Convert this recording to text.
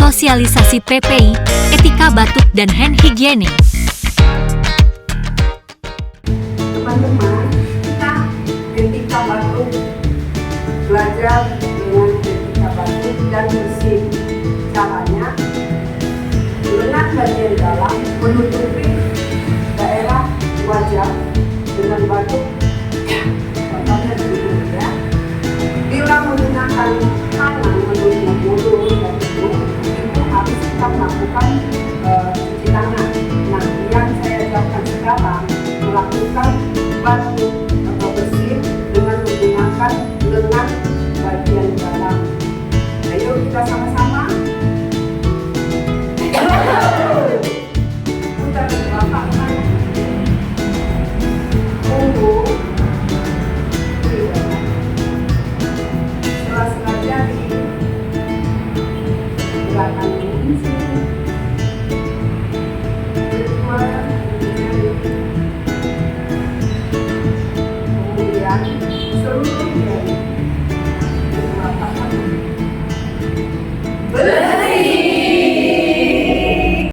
sosialisasi PPI, etika batuk dan hand hygiene. Teman-teman, kita etika batuk, belajar dengan etika batuk dan bersih. Caranya, lengan bagian dalam menutupi daerah wajah dengan batuk, contohnya dulu ya. Bila menggunakan tangan menutup mulut dan hidung, itu harus kita melakukan cuci tangan. Nah, yang saya ajarkan sekarang melakukan batuk atau bersih dengan menggunakan lengan bagian dalam. Ayo kita sama-sama. Putar ke belakang kan. Tunggu. Sela-sela jari. Gerakan ini sini. Kedua. Kemudian seluruh